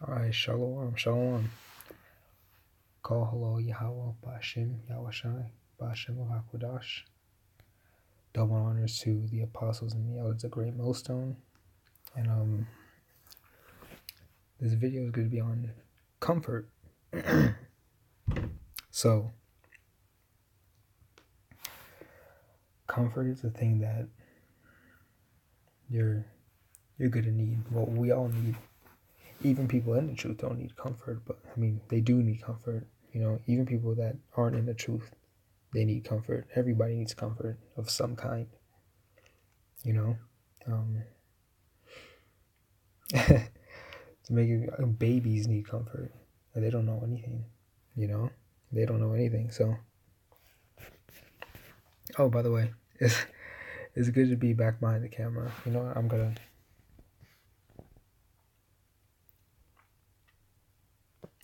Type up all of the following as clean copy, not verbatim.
Alright, Shalom, Shalom. Call hello Yahweh, Bashim, Yahushai, Bashim HaKodash. Double honors to the apostles and the elders, a great millstone. And this video is going to be on comfort. So, comfort is a thing that you're gonna need. Well, we all need. Even people in the truth don't need comfort, but I mean, they do need comfort. You know, even people that aren't in the truth, they need comfort. Everybody needs comfort of some kind. You know, to make it, babies need comfort, and they don't know anything. You know, they don't know anything. So, oh, by the way, it's good to be back behind the camera. You know, I'm gonna.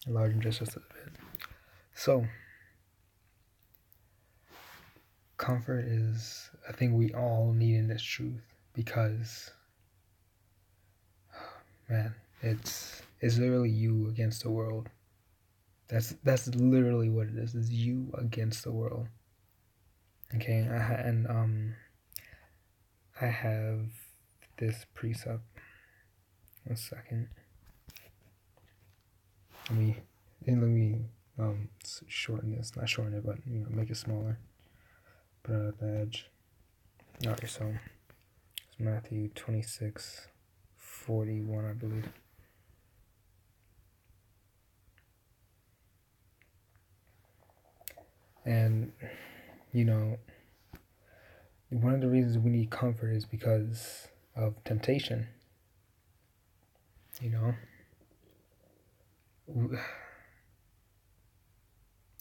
Enlarge him just a little bit. So, comfort is a thing we all need in this truth because, man, it's literally you against the world. That's literally what it is. It's you against the world. Okay, I have this precept. 1 second. Let me shorten this. Not shorten it, but make it smaller. Put it at the edge. Alright, so it's Matthew 26:41, I believe. And one of the reasons we need comfort is because of temptation.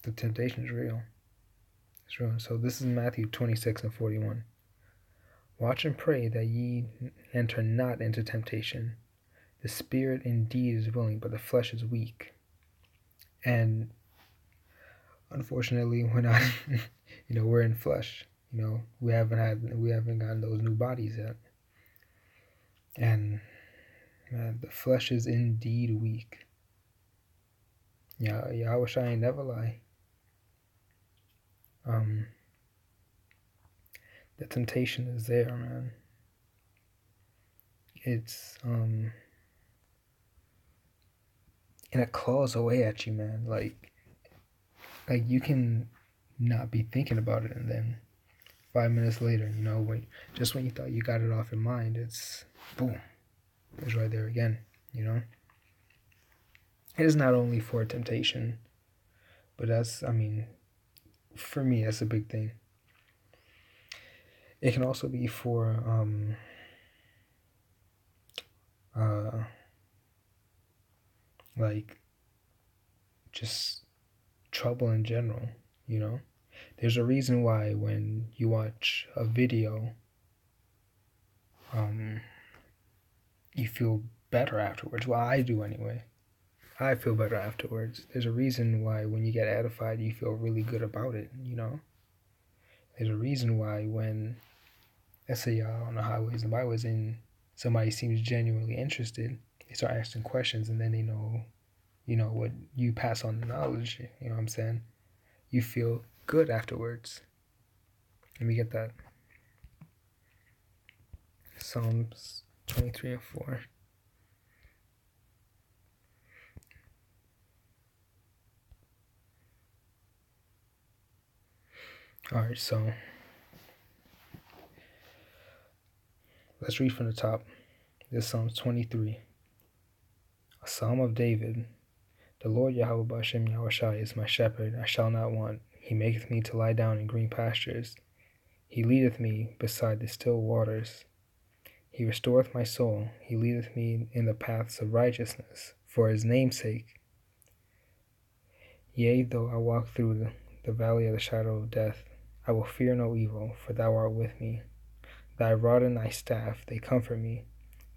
The temptation is real. It's real. So this is Matthew 26:41. Watch and pray that ye enter not into temptation. The spirit indeed is willing, but the flesh is weak. And unfortunately, we're not. We're in flesh. We haven't gotten those new bodies yet. And man, the flesh is indeed weak. Yahushua ain't never lie. The temptation is there, man. It's and it claws away at you, man. Like you can not be thinking about it, and then 5 minutes later, when you thought you got it off your mind, it's boom, it's right there again. It is not only for temptation, but for me, that's a big thing. It can also be for like just trouble in general. There's a reason why when you watch a video, you feel better afterwards. Well, I do anyway. I feel better afterwards. There's a reason why when you get edified, you feel really good about it. There's a reason why when, let's say you're on the highways and byways and somebody seems genuinely interested, they start asking questions, and then they know what you pass on the knowledge. You know what I'm saying? You feel good afterwards. Let me get that. Psalms 23:4. Alright, so let's read from the top. This is Psalms 23. A Psalm of David. The Lord Yahweh Bashim Yahushai is my shepherd, I shall not want. He maketh me to lie down in green pastures. He leadeth me beside the still waters. He restoreth my soul. He leadeth me in the paths of righteousness, for his name's sake. Yea, though I walk through the valley of the shadow of death, I will fear no evil, for thou art with me. Thy rod and thy staff, they comfort me.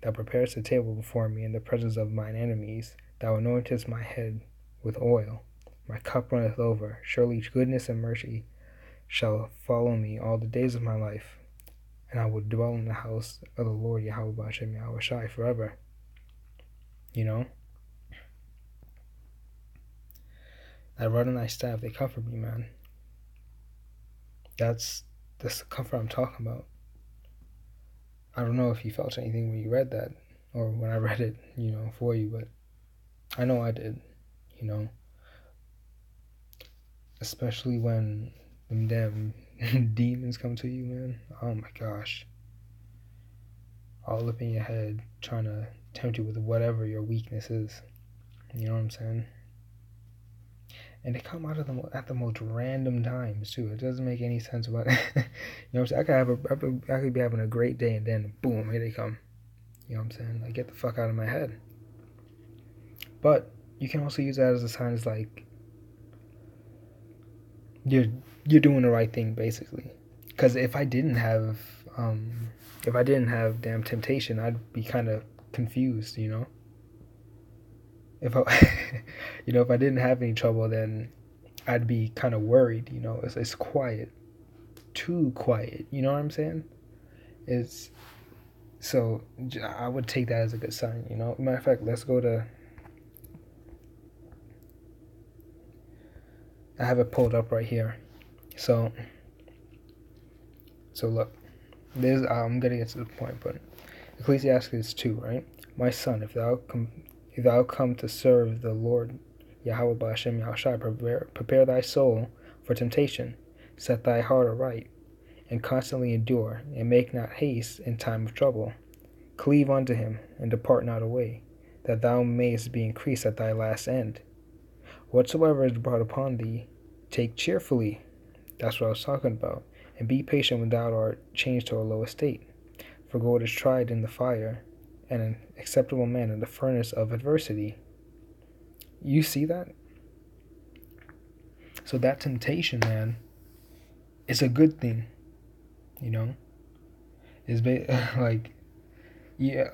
Thou preparest a table before me in the presence of mine enemies. Thou anointest my head with oil. My cup runneth over. Surely goodness and mercy shall follow me all the days of my life, and I will dwell in the house of the Lord Yahweh Bashem Yahushai forever. That rod and thy staff, they comfort me, man. That's the comfort I'm talking about. I don't know if you felt anything when you read that or when I read it, for you, but I know I did, you know, especially when them damn demons come to you, man. Oh my gosh. All up in your head trying to tempt you with whatever your weakness is. You know what I'm saying? And they come out of at the most random times too. It doesn't make any sense about it. You know what I'm saying? I could be having a great day and then boom, here they come. You know what I'm saying? Like, get the fuck out of my head. But you can also use that as a sign. It's like you're doing the right thing, basically. Because if I didn't have damn temptation, I'd be kind of confused. If I if I didn't have any trouble, then I'd be kind of worried. It's quiet, too quiet. You know what I'm saying? It's so I would take that as a good sign. Matter of fact, let's go to. I have it pulled up right here. So look, I'm gonna get to the point, but Ecclesiastes 2, right? My son, if thou come to serve the Lord Yahweh Ba'Shem Yahushai, prepare thy soul for temptation, set thy heart aright, and constantly endure, and make not haste in time of trouble. Cleave unto him, and depart not away, that thou mayest be increased at thy last end. Whatsoever is brought upon thee, take cheerfully. That's what I was talking about. And be patient when thou art changed to a low estate. For gold is tried in the fire, and an acceptable man in the furnace of adversity. You see that? So that temptation, man, is a good thing. Is like, yeah,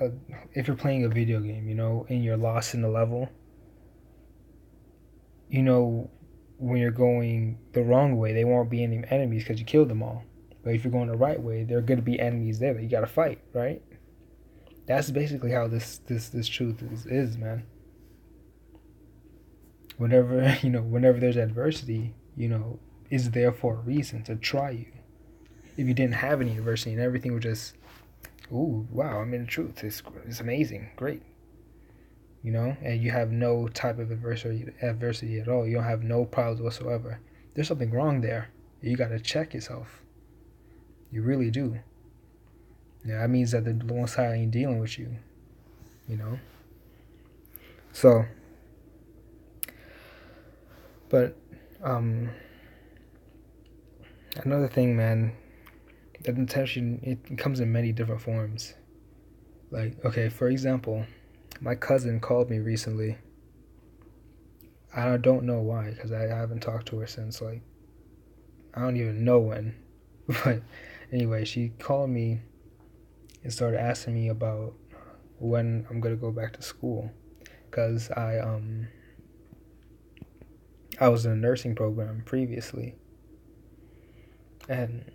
if you're playing a video game, and you're lost in the level, when you're going the wrong way, they won't be any enemies because you killed them all. But if you're going the right way, there are going to be enemies there that you got to fight, right? That's basically how this truth is, man. Whenever there's adversity, is there for a reason to try you. If you didn't have any adversity and everything was just, ooh, wow, I'm in the truth. It's amazing, great. And you have no type of adversity at all. You don't have no problems whatsoever. There's something wrong there. You got to check yourself. You really do. That means that the Most High ain't dealing with you. So, but another thing, man, that intention, it comes in many different forms. Like, okay, for example, my cousin called me recently. I don't know why, because I haven't talked to her since, like, I don't even know when. But anyway, she called me and started asking me about when I'm going to go back to school. Because I was in a nursing program previously. And,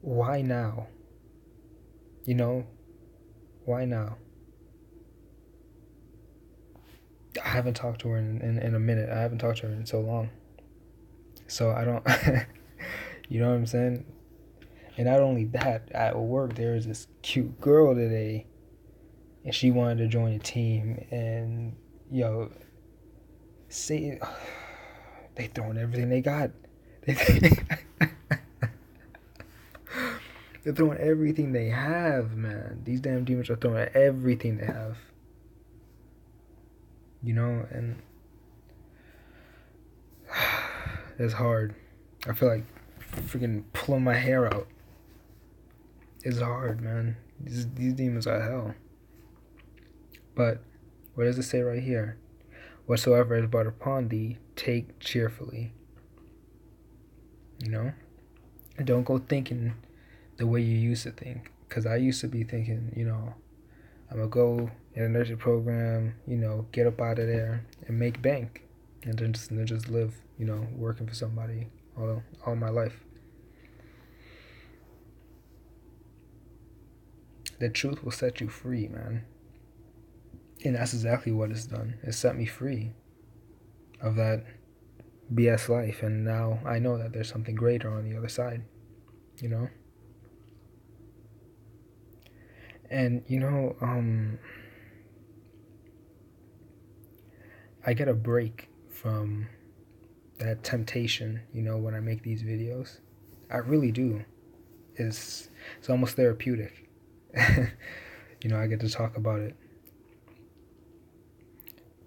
why now? Why now? I haven't talked to her in a minute. I haven't talked to her in so long. So I don't, you know what I'm saying? And not only that, at work, there was this cute girl today, and she wanted to join a team, and, see, they throwing everything they got. They're throwing everything they have, man. These damn demons are throwing everything they have. And it's hard. I feel like freaking pulling my hair out. It's hard, man. These demons are hell. But what does it say right here? Whatsoever is brought upon thee, take cheerfully. And don't go thinking the way you used to think. Because I used to be thinking, I'm going to go in a nursing program, get up out of there and make bank. And then just live, working for somebody all my life. The truth will set you free, man. And that's exactly what it's done. It set me free of that BS life, and now I know that there's something greater on the other side, you know? And, I get a break from that temptation, when I make these videos. I really do. It's almost therapeutic. I get to talk about it.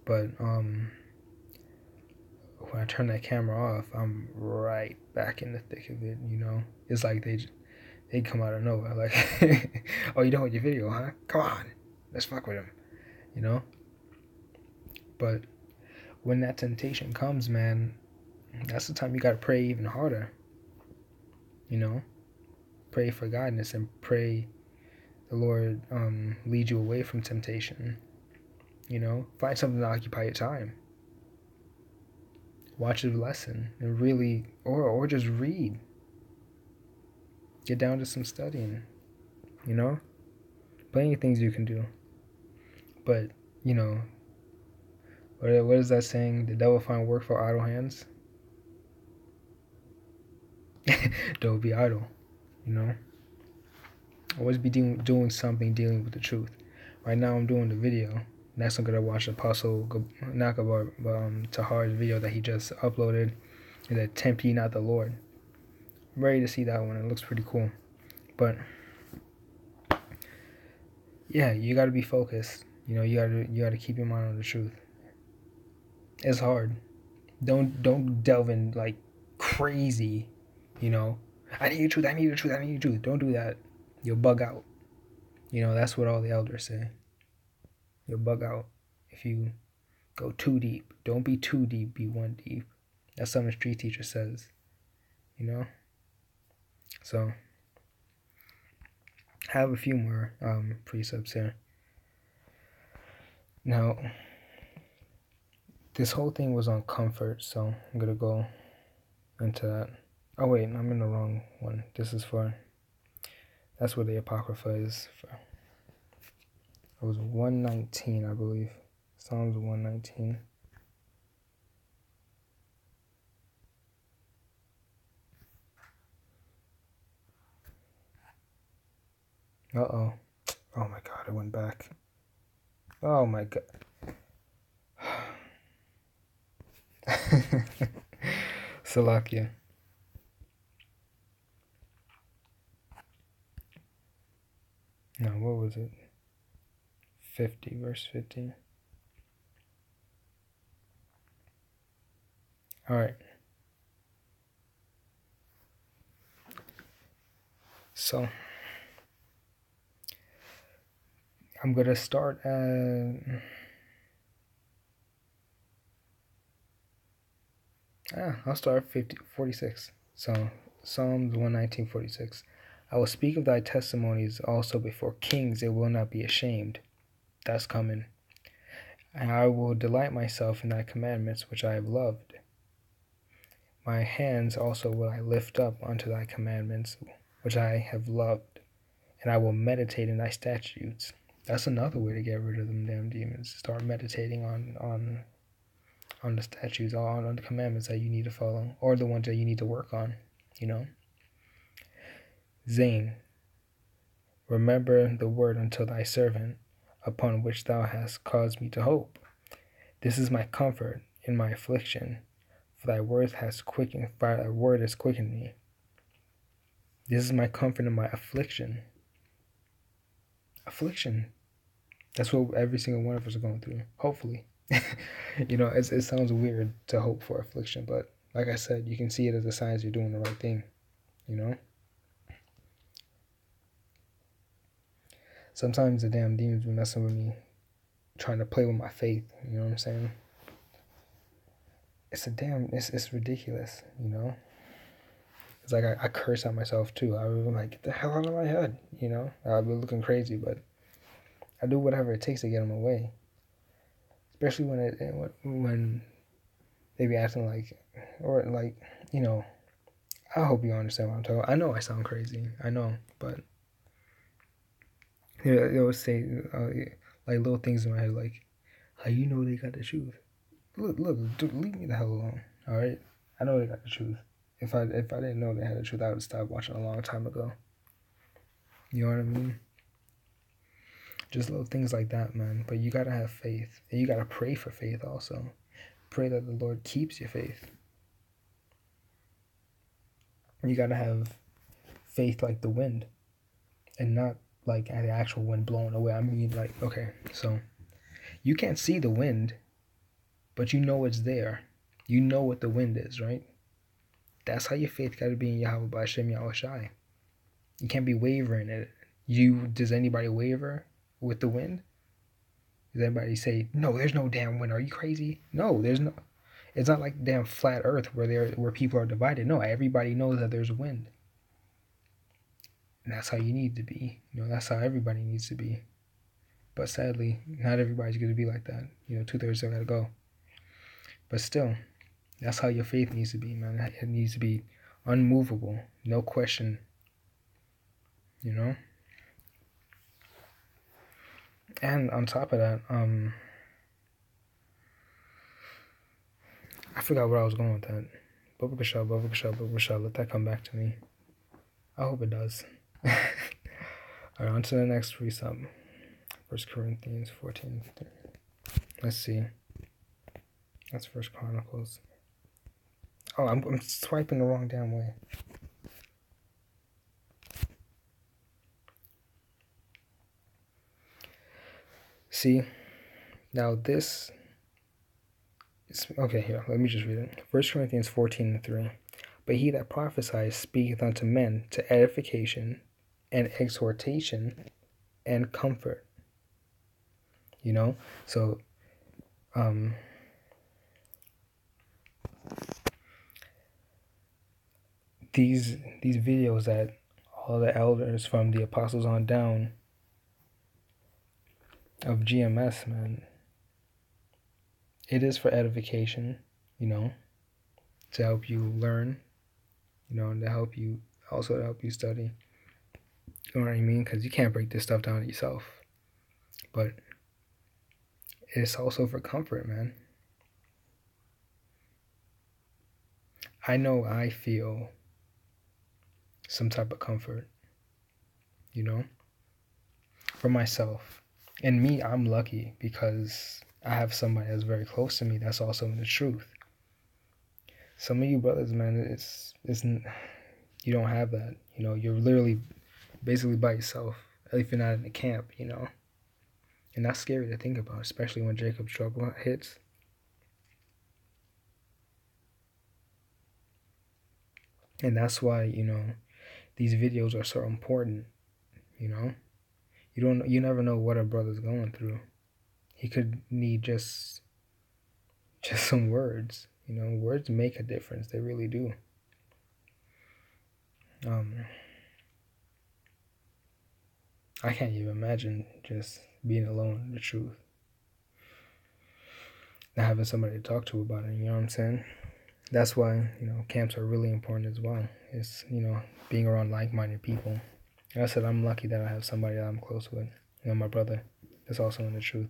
But when I turn that camera off, I'm right back in the thick of it, It's like they come out of nowhere, like, oh, you done with your video, huh? Come on, let's fuck with him, you know? But when that temptation comes, man, that's the time you gotta pray even harder, Pray for guidance and pray the Lord lead you away from temptation, Find something to occupy your time. Watch a lesson and really, or just read. Get down to some studying, Plenty of things you can do. But, what is that saying? The devil find work for idle hands? Don't be idle, Always be doing something dealing with the truth. Right now I'm doing the video. Next I'm going to watch Apostle Nakabar Tahar's video that he just uploaded. That tempt ye not the Lord. I'm ready to see that one. It looks pretty cool. But yeah, you got to be focused. You got to keep your mind on the truth. It's hard. Don't delve in like crazy. I need the truth. I need the truth. I need the truth. Don't do that. You'll bug out. That's what all the elders say. You'll bug out if you go too deep. Don't be too deep. Be one deep. That's something a street teacher says. So I have a few more precepts here. Now, this whole thing was on comfort, so I'm gonna go into that. Oh wait, I'm in the wrong one. This is for. That's where the Apocrypha is for. It was 119, I believe. Psalms 119. Uh-oh. Oh my god, it went back. Oh my god. Salakia. No, what was it? 50, verse 50. Alright. So, I'm going to start at... I'll start at 46. So, Psalms 119:46. I will speak of thy testimonies also before kings, they will not be ashamed. That's coming. And I will delight myself in thy commandments, which I have loved. My hands also will I lift up unto thy commandments, which I have loved. And I will meditate in thy statutes. That's another way to get rid of them damn demons. Start meditating on the statutes, on the commandments that you need to follow, or the ones that you need to work on, Zane, remember the word unto thy servant, upon which thou hast caused me to hope. This is my comfort in my affliction, for thy word has quickened me. This is my comfort in my affliction. Affliction. That's what every single one of us are going through, hopefully. It sounds weird to hope for affliction, but like I said, you can see it as a sign you're doing the right thing, Sometimes the damn demons be messing with me, trying to play with my faith, you know what I'm saying? It's ridiculous, It's like I curse at myself too. I was like, get the hell out of my head, I'll be looking crazy, but I do whatever it takes to get them away. Especially when they be acting like, or like, I hope you understand what I'm talking about. I know I sound crazy. I know, but they always say like little things in my head like, How you know they got the truth? Look, dude, leave me the hell alone. All right, I know they got the truth. If I didn't know they had the truth, I would stop watching a long time ago. You know what I mean? Just little things like that, man. But you gotta have faith, and you gotta pray for faith also. Pray that the Lord keeps your faith. You gotta have faith like the wind, and not like the actual wind blowing away. I mean, like, okay, so you can't see the wind, but you know it's there. You know what the wind is, right? That's how your faith gotta be in Yahweh by Shem Yahweh Shai. You can't be wavering in it. Does anybody waver with the wind? Does anybody say, no, there's no damn wind? Are you crazy? No, there's no. It's not like damn flat Earth where people are divided. No, everybody knows that there's a wind. And that's how you need to be. That's how everybody needs to be. But sadly, not everybody's going to be like that. 2/3 still got to go. But still, that's how your faith needs to be, man. It needs to be unmovable. No question. And on top of that, I forgot where I was going with that. Bubba, let that come back to me. I hope it does. Alright, on to the next precept. 1 Corinthians 14:3. Let's see. That's 1 Chronicles. Oh, I'm swiping the wrong damn way. See, now this is, okay, here, let me just read it. 1 Corinthians 14:3. But he that prophesies speaketh unto men to edification and exhortation and comfort. So these videos that all the elders from the apostles on down of GMS, man, it is for edification, to help you learn, and to help you study. You know what I mean? Because you can't break this stuff down yourself. But it's also for comfort, man. I know I feel some type of comfort, for myself. And me, I'm lucky because I have somebody that's very close to me that's also in the truth. Some of you brothers, man, isn't you don't have that. You're literally basically by yourself, if you're not in the camp, And that's scary to think about, especially when Jacob's trouble hits. And that's why, these videos are so important, You never know what a brother's going through. He could need just some words. Words make a difference. They really do. I can't even imagine just being alone in the truth. Not having somebody to talk to about it, you know what I'm saying? That's why, camps are really important as well. It's, being around like-minded people. Like I said, I'm lucky that I have somebody that I'm close with. My brother that's also in the truth.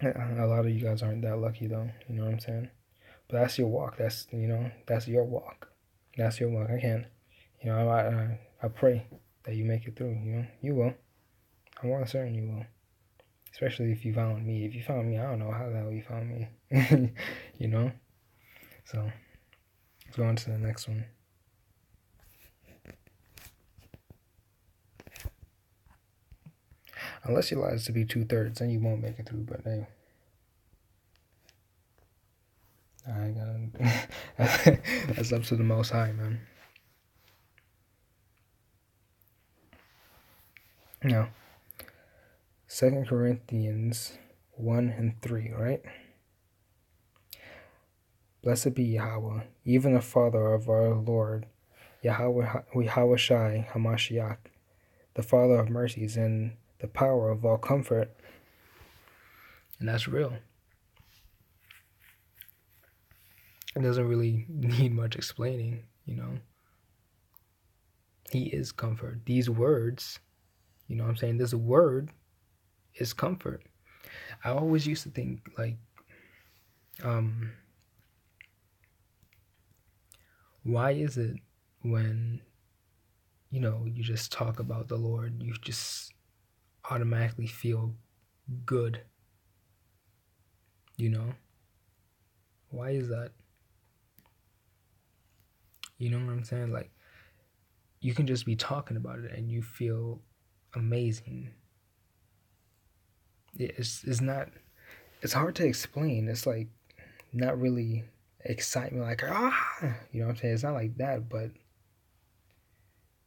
A lot of you guys aren't that lucky though, you know what I'm saying? But that's your walk. That's that's your walk. That's your walk. I can't, I pray that you make it through. You will. I'm more certain you will. Especially if you found me. If you found me, I don't know how the hell you found me. So let's go on to the next one. Unless you lies to be 2/3, then you won't make it through. But hey, I gotta. That's up to the Most High, man. Now, 2 Corinthians 1:3, right? Blessed be Yahweh, even the Father of our Lord, Yahweh Shai Hamashiach, the Father of mercies and the power of all comfort. And that's real. It doesn't really need much explaining, He is comfort. These words, what I'm saying, this word is comfort. I always used to think like, um, why is it when, you just talk about the Lord, you just automatically feel good, you know? Why is that? You know what I'm saying? Like, you can just be talking about it and you feel amazing. It's not, it's hard to explain. It's like not really excitement, like, you know what I'm saying? It's not like that, but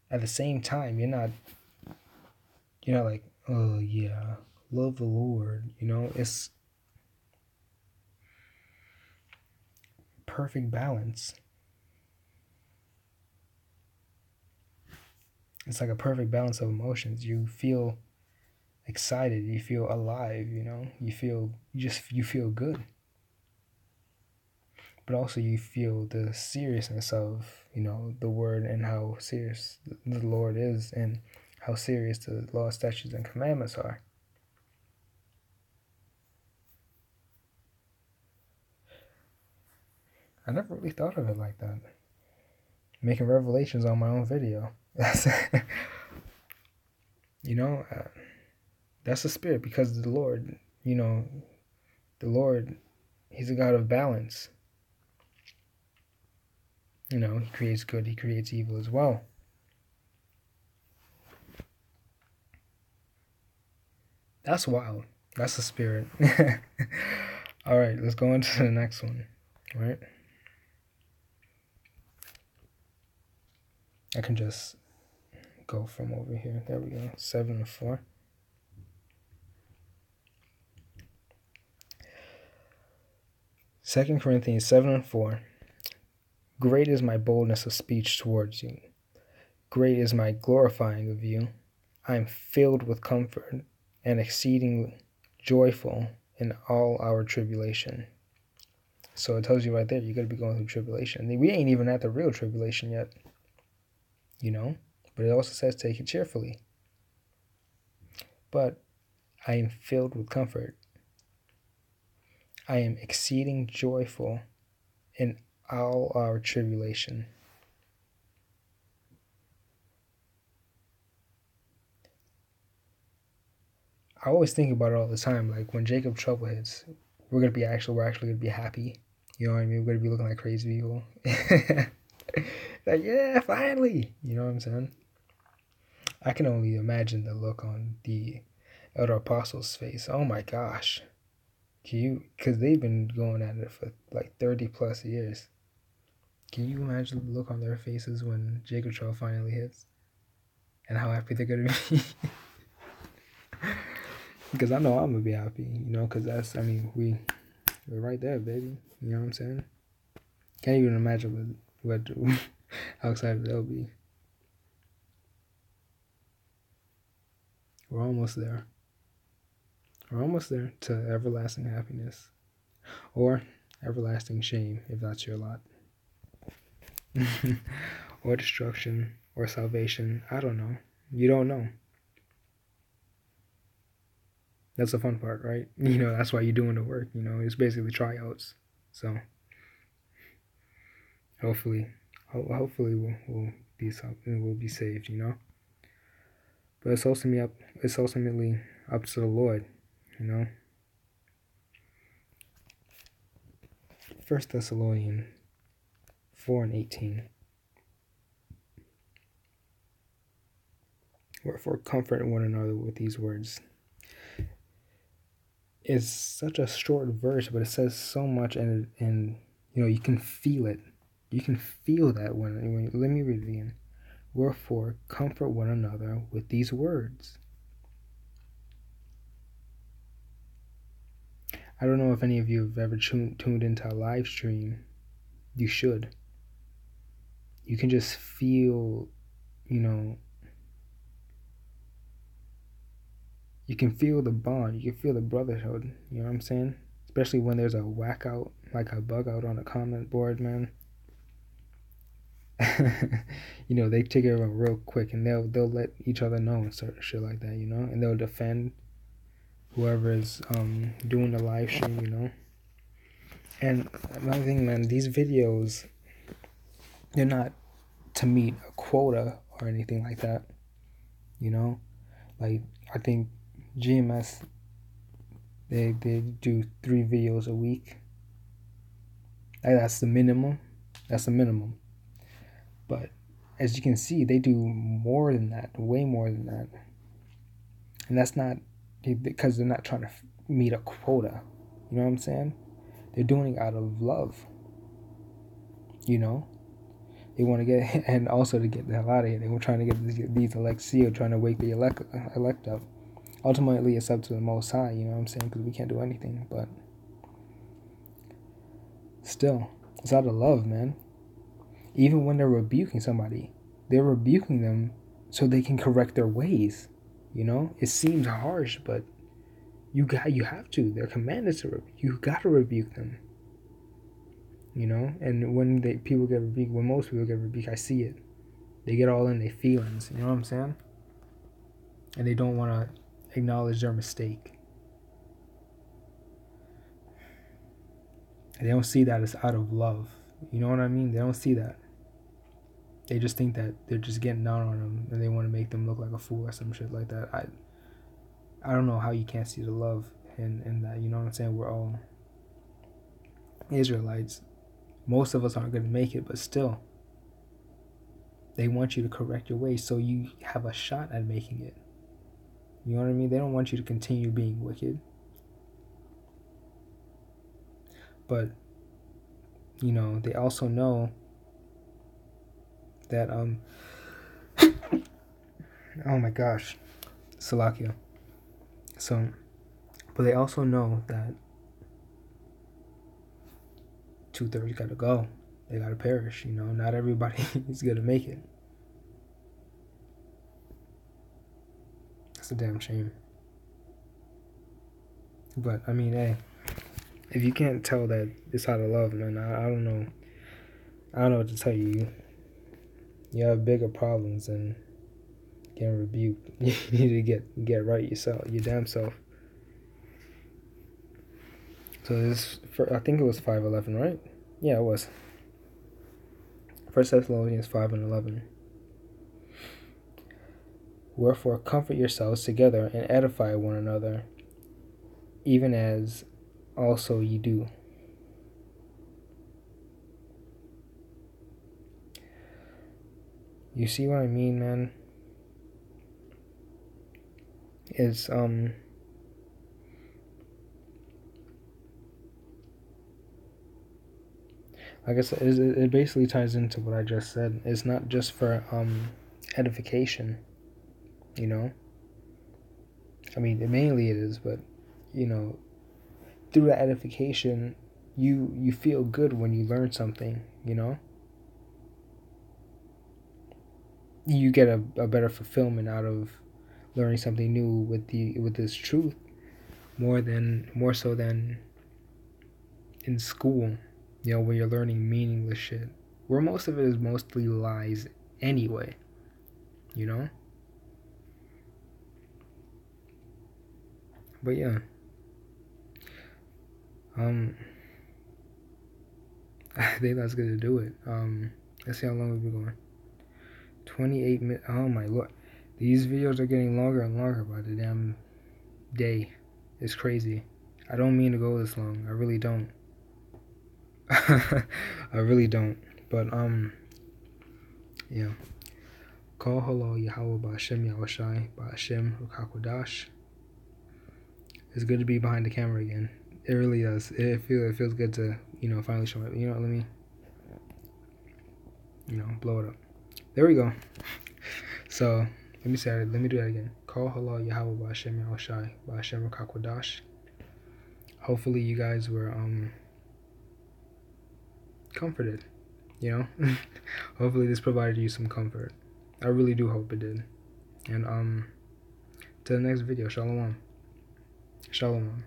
at the same time, you're not like, oh yeah, love the Lord, it's perfect balance. It's like a perfect balance of emotions. You feel excited, you feel alive, you feel good. But also you feel the seriousness of, the word and how serious the Lord is and how serious the law, statutes, and commandments are. I never really thought of it like that. Making revelations on my own video. That's, you know, uh, that's the spirit because the Lord, He's a God of balance. He creates good, He creates evil as well. That's wild. That's the spirit. All right, let's go into the next one. All right. I can just go from over here. There we go. 7 and 4. Second Corinthians 7 and 4. Great is my boldness of speech towards you. Great is my glorifying of you. I am filled with comfort and exceeding joyful in all our tribulation. So it tells you right there, you're going to be going through tribulation. We ain't even at the real tribulation yet, But it also says, take it cheerfully. But I am filled with comfort. I am exceeding joyful in all our tribulation. I always think about it all the time. Like when Jacob trouble hits, we're actually gonna be happy. You know what I mean? We're gonna be looking like crazy people. Like, yeah, finally. You know what I'm saying? I can only imagine the look on the other apostles' face. Oh my gosh. Because they've been going at it for like 30 plus years. Can you imagine the look on their faces when Jacob trouble finally hits? And how happy they're gonna be? Because I know I'm gonna be happy, because we're right there, baby. You know what I'm saying? Can't even imagine what how excited they'll be. We're almost there. We're almost there to everlasting happiness. Or everlasting shame, if that's your lot. Or destruction, or salvation. I don't know. You don't know. That's the fun part, right? That's why you're doing the work. It's basically tryouts. So hopefully we'll be something. We'll be saved. But it's ultimately up to the Lord. 1 Thessalonians 4 and 18. Wherefore comfort one another with these words. It's such a short verse, but it says so much, and you can feel it. You can feel that when let me read it again. Wherefore comfort one another with these words. I don't know if any of you have ever tuned into a live stream. You should. You can just feel, you can feel the bond. You can feel the brotherhood. You know what I'm saying? Especially when there's a whack out, like a bug out on a comment board, man. They take care of them real quick, and they'll let each other know and shit like that, and they'll defend. whoever is doing the live stream, you know. And another thing, man, these videos, they're not to meet a quota or anything like that, you know. Like, I think GMS, they do 3 videos a week. Like, that's the minimum. That's the minimum. But as you can see, they do more than that, way more than that. And that's not because they're not trying to meet a quota. You know what I'm saying? They're doing it out of love. You know? They want to get, and also to get the hell out of here. They were trying to get these elect sealed, trying to wake the elect up. Ultimately, it's up to the Most High, you know what I'm saying? Because we can't do anything. But still, it's out of love, man. Even when they're rebuking somebody, they're rebuking them so they can correct their ways. You know, it seems harsh, but you have to. They're commanded to. You got to rebuke them. You know, and when people get rebuked, when most people get rebuked, I see it. They get all in their feelings. You know what I'm saying? And they don't want to acknowledge their mistake. And they don't see that as out of love. You know what I mean? They don't see that. They just think that they're just getting down on them and they want to make them look like a fool or some shit like that. I don't know how you can't see the love in that. You know what I'm saying? We're all Israelites. Most of us aren't going to make it, but still, they want you to correct your ways so you have a shot at making it. You know what I mean? They don't want you to continue being wicked. But, you know, they also know that, oh my gosh, Salakia. So, but they also know that 2/3 got to go. They got to perish, you know. Not everybody is going to make it. It's a damn shame. But, I mean, hey, if you can't tell that it's out of love, man, I don't know. I don't know what to tell you. You have bigger problems than getting rebuked. You need to get right yourself, your damn self. So this, I think it was 5:11, right? Yeah, it was. 1 Thessalonians 5:11. Wherefore comfort yourselves together and edify one another, even as also ye do. You see what I mean, man? It's like I said, it basically ties into what I just said. It's not just for edification, you know. I mean, mainly it is, but you know, through that edification, you feel good when you learn something, you know. You get a better fulfillment out of learning something new with this truth, more so than in school, you know, when you're learning meaningless shit, where most of it is mostly lies anyway, you know. But yeah, I think that's gonna do it. Let's see how long we've been going. 28 minutes. Oh my lord, these videos are getting longer and longer by the damn day. It's crazy. I don't mean to go this long. I really don't. I really don't. But yeah. Call hello Yahweh Ba'Shem Yahushai Ba'Shem Rukakwadash. It's good to be behind the camera again. It really does. It feels good to, you know, finally show it. You know, let me, you know, blow it up. There we go. So let me do that again. Call hello Yahweh Ba'Shem Yahushai Ba'Shem Rukakwadash. Hopefully you guys were comforted. You know, hopefully this provided you some comfort. I really do hope it did. And to the next video. Shalom. Shalom.